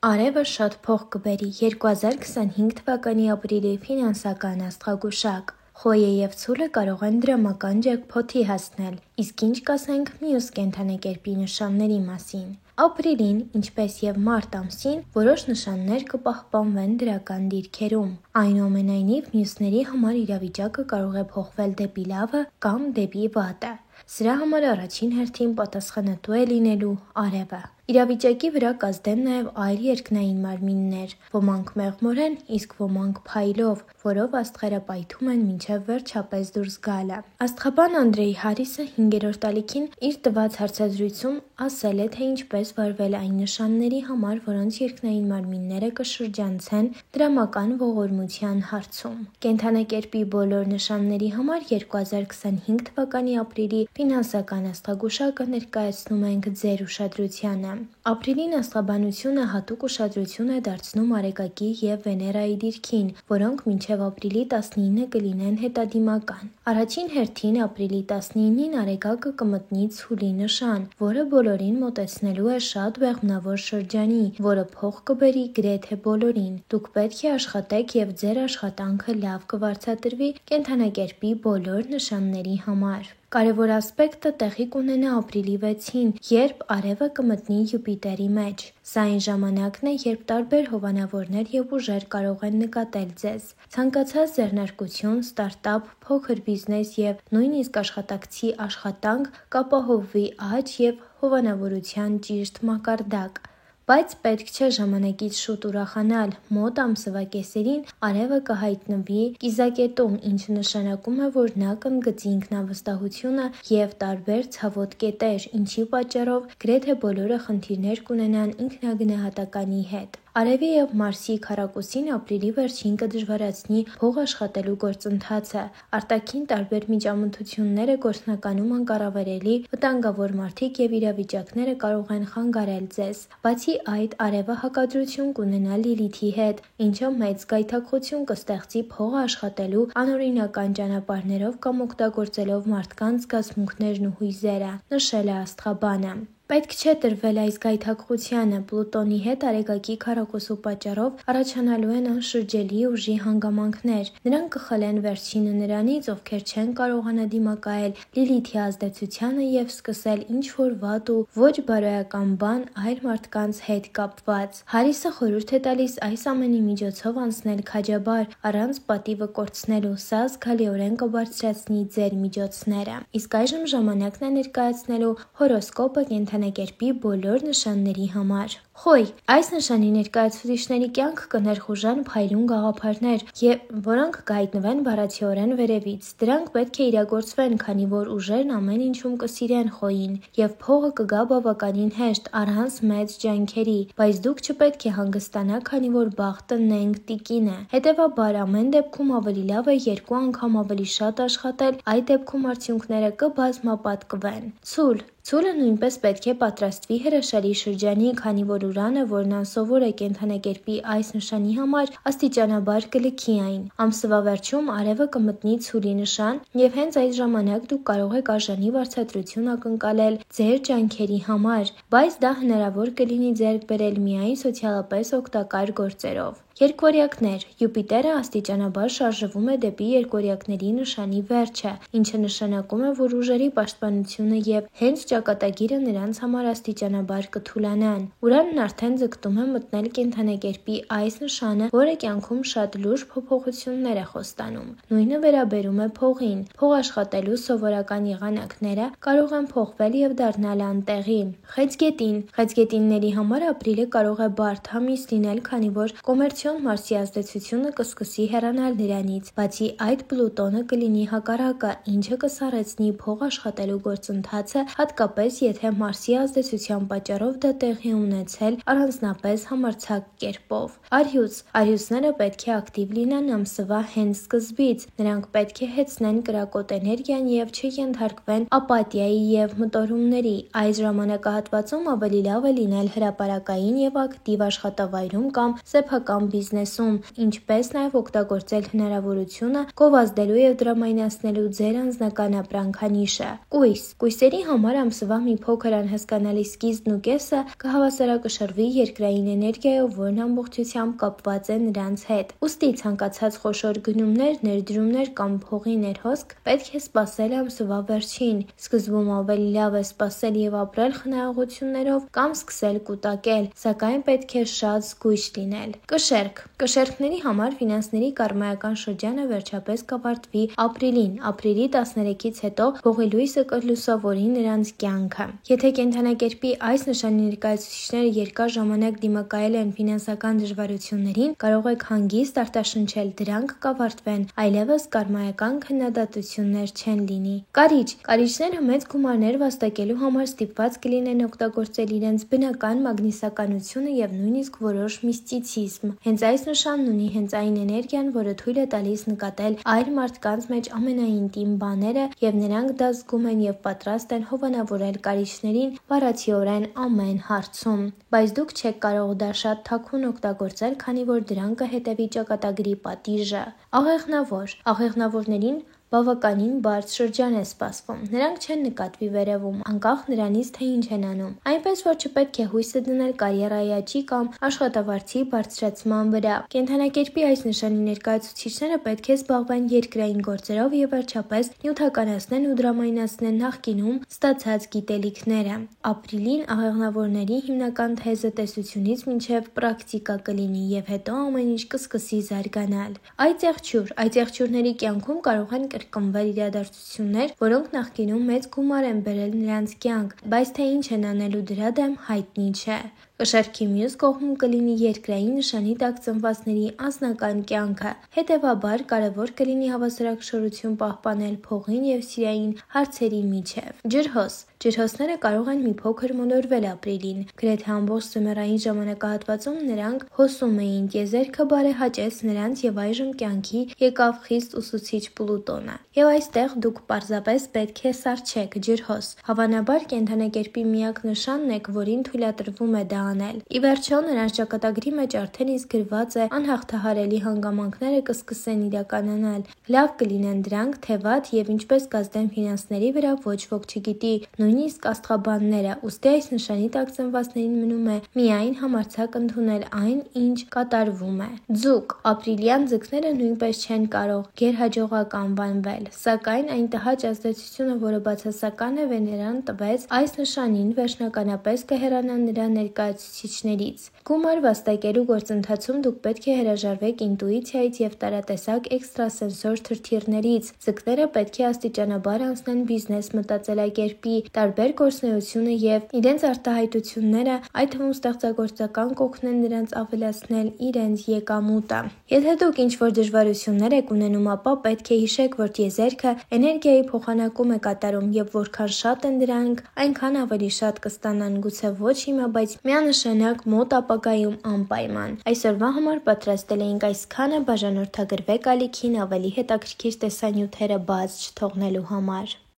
Արևը շատ փող կբերի 2025 թվականի ապրիլի ֆինանսական աստղագուշակ։ Խոյը և ցուլը կարող են դրամական ջեքփոթի հասնել, իսկ ինչ կասենք մյուս կենդանակերպի նշանների մասին։ Ապրիլին, ինչպես և մարտ ամսին, որոշ նշաններ կպահպանվեն դրական դիրքերում։ Այնուամենայնիվ, մյուսների համար իրավիճակը կարող է փոխվել դեպի լավը կամ դեպի վատը։ Սրա համար առաջին հերթին պատասխանատու է լինելու արևը։ Իրավիճակի վրա կազդեն նաև այլ երկնային մարմիններ, ոմանք մեղմորեն, իսկ ոմանք փայլով, որով աստղերը պայթում են մինչև վերջապես դուրս գալը։ Աստղաբան Անդրեյ Հարիսը 5-րդ ալիքին իր տված հարցազրույցում ասել է, թե ինչպես վարվել այն նշանների համար, որոնց երկնային մարմինները կշրջանցեն դրամական ողորմության հարցում։ Կենդանակերպի բոլոր նշանների համար 2025 թվականի ապրիլի ֆինանսական աստղագուշակը ներկայացնում ենք ձեր ուշադրությանը։ Ապրիլին աստղաբանությունը հատուկ ուշադրություն է դարձնում Արեգակի և Վեներայի դիրքին, որոնք մինչև ապրիլի 19 կլինեն հետադիմական։ Առաջին հերթին ապրիլի 19-ին Արեգակը կմտնի ցուլի նշան, որը բոլորին մոտեցնելու է շատ բեղմնավոր շրջանի, որը փող կբերի գրեթե բոլորին։ Դուք պետք է աշխատեք և ձեր աշխատանքը լավ կվարձատրվի կենդանակերպի բոլոր նշանների համար։ Կարևոր ասպեկտը տեղի կունենա ապրիլի 6-ին, երբ արևը կմտնի Յուպիտերի մեջ։ Սա այն ժամանակն է, երբ տարբեր հովանավորներ և ուժեր կարող են նկատել ձեզ։ Ցանկացած ձեռնարկություն, ստարտափ, փոքր բիզնես և նույնիսկ աշխատակցի աշխատանք կապահովվի աճ և հովանավորության ճիշտ մակարդակ։ Բայց պետք չէ ժամանակից շուտ ուրախանալ։ Մոտ ամսվա կեսերին արևը կհայտնվի կիզակետում, ինչը նշանակում է, որ նա կընդգծի ինքնավստահությունը և տարբեր ցավոտ կետեր, ինչի պատճառով գրեթե բոլորը խնդիրներ կունենան ինքնագնահատականի հետ։ Արևի և Մարսի քառակուսին ապրիլի վերջին կդժվարացնի փող աշխատելու գործընթացը։ Արտաքին տարբեր միջամտությունները գործնականում անկառավարելի, վտանգավոր մարդիկ և իրավիճակները կարող են խանգարել ձեզ։ Բացի այդ, արևը հակադրություն կունենա Լիլիթի հետ, ինչը մեծ գայթակղություն կստեղծի փողը աշխատելու անօրինական ճանապարհներով կամ օգտագործելով մարդկանց զգացմունքներն ու հույզերը, նշել է աստղաբանը։ Պետք չէ տրվել այս գայթակղությանը։ Պլուտոնի հետ Արեգակի քառակուսու պատճառով առաջանալու են անշրջելի ուժի հանգամանքներ։ Նրանք կխլեն վերջինը նրանից, ովքեր չեն կարողանա դիմակայել Լիլիթի ազդեցությանը և սկսել ինչ-որ վատ ու ոչ բարոյական բան այլ մարդկանց հետ կապված։ Հարիսը խորհուրդ է տալիս այս ամենի միջոցով անցնել քաջաբար, առանց պատիվը կորցնելու։ Սա զգալիորեն կբարձրացնի ձեր միջոցները։ Իսկ այժմ ժամանակն է ներկայացնելու հորոսկոպը կենդանակերպի բոլոր նշանների համար։ Խոյ, այս նշանի ներկայացուցիչների կյանք կներխուժան փայլուն գաղափարներ, որոնք կհայտնվեն բառացիորեն վերևից։ Դրանք պետք է իրագործվեն, քանի որ ուժերն ամեն ինչում կսիրեն Խոյին, և փողը կգա բավականին հեշտ, առանց մեծ ջանքերի, բայց դուք չպետք է հանգստանաք, քանի որ բախտը նենգ տիկին է։ Հետևաբար, ամեն դեպքում ավելի լավ է 2 անգամ ավելի շատ աշխատել, այդ դեպքում արդյունքները կբազմապատկվեն։ Ցուլը նույնպես պետք է պատրաստվի հրաշալի շրջանի, քանի որ Ուրանը, որն անսովոր է կենդանակերպի այս նշանի համար, աստիճանաբար կլքի այն։ Ամսվա վերջում արևը կմտնի ցուլի նշան, և հենց այդ ժամանակ դուք կարող եք արժանի վարձատրություն ակնկալել ձեր ջանքերի համար, բայց դա հնարավոր կլինի ձեռք բերել միայն սոցիալապես օգտակար գործերով։ Երկվորյակներ։ Յուպիտերը աստիճանաբար շարժվում է դեպի երկվորյակների նշանի վերջը, ինչը նշանակում է, որ ուժերի պաշտպանությունը և հենց ճակատագիրը նրանց համար աստիճանաբար կթուլանան։ Ուրանն արդեն ձգտում է մտնել կենդանակերպի այս նշանը, որը կյանքում շատ լուրջ փոփոխություններ է խոստանում։ Նույնը վերաբերում է փողին։ Փող աշխատելու սովորական եղանակները կարող են փոխվել և դառնալ անտեղի։ Խեցգետին։ Խեցգետինների համար ապրիլը կարող է բարդ ամիս լինել, քանի որ կոմերցիոն Մարսի ազդեցությունը կսկսի հեռանալ նրանից։ Բացի այդ, Պլուտոնը կլինի հակառակը, ինչը կսառեցնի փող աշխատելու գործընթացը, հատկապես եթե Մարսի ազդեցության պատճառով դա տեղի ունեցել առանձնապես համարձակ կերպով։ Արիուսները պետք է ակտիվ լինեն ամսվա հենց սկզբից։ Նրանք պետք է հեծնեն կրակոտ էներգիան և չենթարկվեն ապաթիայի և մտորումների։ Այս ժամանակահատվածում ավելի լավ է լինել հրապարակային և ակտիվ աշխատավայրում կամ սեփական բիզնեսում, ինչպես նաև օգտագործել հնարավորությունը գովազդելու և տրամայնացնելու ձեր անձնական ապրանքանիշը։ Կույս։ Կույսերի համար ամսվա ամսվա մի փոքր անհասկանալի սկիզբն ու կեսը կհավասարակշռվի երկրային էներգիայով, որն ամբողջությամբ կապված է նրանց հետ։ Ուստի ցանկացած խոշոր գնումներ, ներդրումներ կամ փողի ներհոսք պետք է սպասել ամսվա վերջին։ Սկզբում ավելի լավ է սպասել և ապրել խնայողություններով կամ սկսել կուտակել, սակայն պետք է շատ զգույշ լինել։ Կշեռք։ Կշեռքների համար ֆինանսների կարմայական շրջանը վերջապես կավարտվի ապրիլին։ Ապրիլի 13-ից հետո փողի լույսը կլուսավորի նրանց կյանքը։ Եթե կենդանակերպի այս նշանի ներկայացուցիչները երկար ժամանակ դիմակայել են ֆինանսական դժվարություններին, կարող եք հանգիստ արտաշնչել, դրանք կավարտվեն, այլևս կարմայական քննադատություններ չեն լինի։ Կարիճ։ Կարիճները մեծ գումարներ վաստակելու համար ստիպված կլինեն օգտագործել իրենց բնական մագնիսականությունը և նույնիսկ որոշ միստիցիզմ։ Հենց այս նշանն ունի հենց այն էներգիան, որը թույլ է տալիս նկատել այլ մարդկանց մեջ ամենաինտիմ բաները, և նրանք դա զգում են և պատրաստ են հովանավորել կարիճներին բառացիորեն ամեն հարցում։ Բայց դուք չեք կարող դա շատ թաքուն օգտագործել, քանի որ դրան կհետևի ճակատագրի պատիժը։ Աղեղնավոր։ Աղեղնավորներին բավականին բարդ շրջան է սպասվում։ Նրանք չեն նկատվի վերևում, անկախ նրանից, թե ինչ են անում։ Այնպես որ չպետք է հույսը դնել կարիերայի աճի կամ աշխատավարձի բարձրացման վրա։ Կենդանակերպի այս նշանի ներկայացուցիչները պետք է զբաղվեն երկրային գործերով և վերջապես նյութականացնեն ու դրամայնացնեն նախկինում ստացած գիտելիքները։ Ապրիլին աղեղնավորների հիմնական թեզը տեսությունից մինչև պրակտիկա կլինի, և հետո ամեն ինչ կսկսի զարգանալ։ Այծեղջյուր։ Այծեղջյուրների կյանքում կարող են կրկնվել իրադարձություններ, որոնք նախկինում մեծ գումար են բերել նրանց կյանք, բայց թե ինչ են անելու դրա դեմ հայտնի չէ։ Կշեռքի մյուս կողմում կլինի երկրային նշանի տակ ծնվածների անձնական կյանքը։ Հետևաբար, կարևոր կլինի հավասարակշռություն պահպանել փողին և սիրային հարցերի միջև։ Ջրհոս։ Ջրհոսները կարող են մի փոքր մոլորվել ապրիլին։ Գրեթե ամբողջ ձմեռային ժամանակահատվածում նրանք հոսում էին, տիեզերքը բարեհաճեց նրանց և այժմ կյանքի եկավ խիստ ուսուցիչ Պլուտոնը։ Եվ այստեղ դուք պարզապես պետք է սառչեք ջրհոս։ Հավանաբար կենդանակերպի միակ նշանն եք, որին թույլատրվում է դա անել։ Ի վերջո, նրանց ճակատագրի մեջ արդեն իսկ գրված է անհաղթահարելի հանգամանքները կսկսեն իրականանալ։ Լավ կլինեն դրանք, թե վատ, և ինչպես կազդեն ֆինանսների վրա, ոչ ոք չգիտի, նույնիսկ աստղաբանները։ Ուստի այս նշանի տակ ծնվածներին մնում է միայն համարձակ ընդունել այն, ինչ կատարվում է։ Ձուկ։ Ապրիլյան ձկները նույնպես չեն կարող գերհաջողակ անվանվել, սակայն այն տհաճ ազդեցությունը, որը բացասական է Վեներան տվեց այս նշանին, վերջնականապես կհեռանա նրա ներկայացուցիչներից։ Գումար վաստակելու գործընթացում դուք պետք է հրաժարվեք ինտուիցիայից և տարատեսակ էքստրասենսոր թրթիռներից։ Ձկները պետք է աստիճանաբար անցնեն բիզնես մտածելակերպի տարբեր գործունեությունը և իրենց արտահայտությունները, այդ թվում ստեղծագործական, կօգնեն նրանց ավելացնել իրենց եկամուտը։ Եթե դուք ինչ-որ դժվարություններ եք ունենում, ապա պետք է հիշեք, որ տիեզերքը էներգիայի փոխանակում է կատարում, և որքան շատ են դրանք, այնքան ավելի շատ կստանան, գուցե ոչ հիմա, բայց միանշանակ մոտ ապագայում անպայման։ Այսօրվա համար պատրաստել էինք այսքանը, բաժանորդագրվեք ալիքին ավելի հետաքրքիր տեսանյութերը բաց չթողնելու համար։